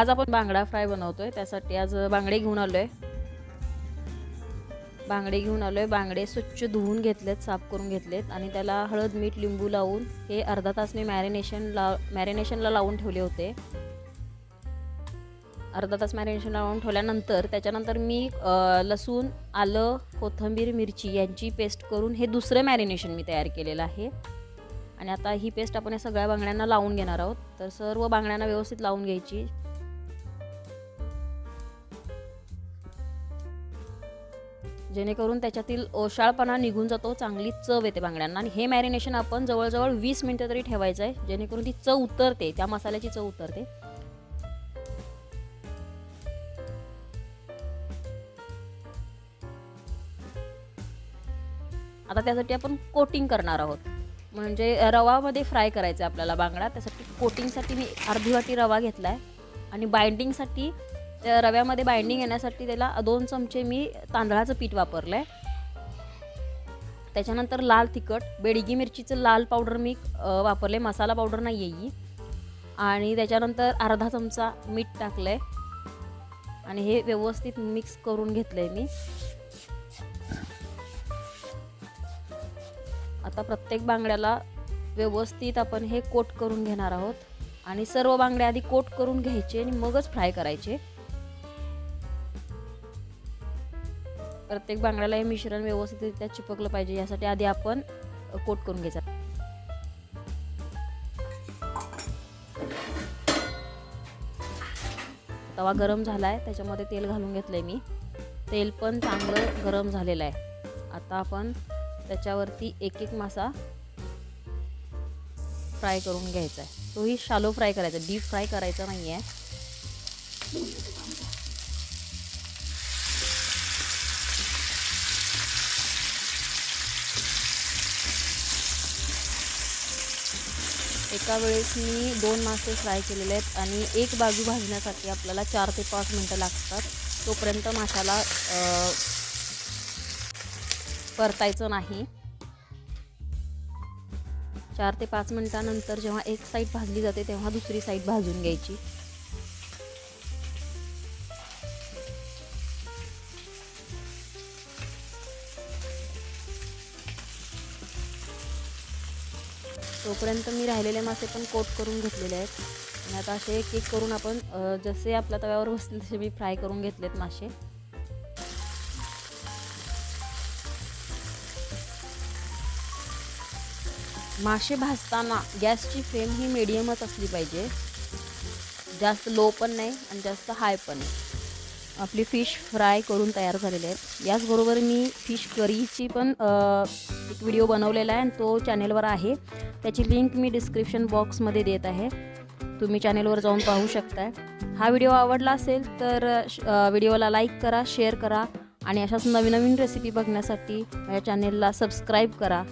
आज आपण बांगडा फ्राय बनवतोय। त्यासाठी आज बांगडे घेऊन आलोय। बांगडे स्वच्छ धुवून घेतलेत, साफ करून घेतलेत आणि त्याला हळद मीठ लिंबू लावून हे अर्धा तास मी मॅरिनेशनला लावून ठेवले होते। अर्धा तास मॅरिनेशन लावून ठेवल्यानंतर त्याच्यानंतर मी लसूण, आलं, कोथिंबीर, मिरची यांची पेस्ट करून हे दुसरं मॅरिनेशन मी तयार केलेलं आहे। आणि आता ही पेस्ट आपण या सगळ्या बांगड्यांना लावून घेणार आहोत। तर सर्व बांगड्यांना व्यवस्थित लावून घ्यायची। जेणेकरून त्याच्यातील ओशाळपणा निघून जातो, चांगली चव येते बांगड्यांना। आणि हे मॅरिनेशन आपण जवळजवळ 20 मिनिटं तरी ठेवायचं आहे, जेणेकरून ती चव उतरते, त्या मसाल्याची चव उतरते। आता त्यासाठी आपण कोटिंग करणार आहोत, म्हणजे रवामध्ये फ्राय करायचं आपल्याला बांगडा। त्यासाठी कोटिंगसाठी मी अर्धी वाटी रवा घेतलाय आणि बाइंडिंगसाठी रव्यामध्ये बाइंडिंग येण्यासाठी त्याला 2 चमचे मी तांदळाचं पीठ वापरलंय। त्याच्यानंतर लाल तिखट, बेडगी मिरचीचं लाल पावडर मी वापरले, मसाला पावडर नाही आहे ही। आणि त्याच्यानंतर अर्धा चमचा मीठ टाकलंय आणि हे व्यवस्थित मिक्स करून घेतलंय मी। आता प्रत्येक बांगड्याला व्यवस्थित आपण हे कोट करून घेणार आहोत आणि सर्व बांगड्या आधी कोट करून घ्यायचे आणि मगच फ्राय करायचे। प्रत्येक बांगड्याला हे मिश्रण व्यवस्थितरित्या चिपकलं पाहिजे, यासाठी आधी आपण कोट करून घ्यायचं। तवा गरम झालाय, त्याच्यामध्ये तेल घालून घेतलंय मी। तेल पण चांगलं गरम झालेलं आहे। आता आपण त्याच्यावरती एक एक मासा फ्राय करून घ्यायचा आहे। तोही शालो फ्राय करायचा, डीप फ्राय करायचा नाही आहे। एका वेळेस मी 2 मासे फ्राय केलेले आहेत आणि एक बाजू भाजण्यासाठी आपल्याला 4 ते 5 मिनिटं लागतात। तोपर्यंत माशाला परतायचं नाही। 4 ते 5 मिनिटांनंतर जेव्हा एक साईड भाजली जाते तेव्हा दुसरी साईड भाजून घ्यायची। तोपर्यंत मी राहिलेले मासे पण कोट करून घेतलेले आहेत आणि आता असे एक एक करून आपण जसे आपल्या तव्यावर बसतील तसे मी फ्राय करून घेतलेत मासे। मासे भाजताना गॅसची फ्लेम ही मीडियमच असली पाहिजे, जास्त लो पण नाही आणि जास्त हाय पण नाही। आपली फिश फ्राय करून तयार झालेले आहेत। याचबरोबर मी फिश करीची पण एक व्हिडिओ बनवलेला आहे आणि तो चॅनेलवर आहे, त्याची लिंक मी डिस्क्रिप्शन बॉक्समध्ये देत आहे, तुम्ही चॅनेलवर जाऊन पाहू शकताय। हा व्हिडिओ आवडला असेल तर व्हिडिओला लाईक करा, शेअर करा आणि अशाच नवीन नवीन रेसिपी बघण्यासाठी माझ्या चॅनेलला सबस्क्राईब करा।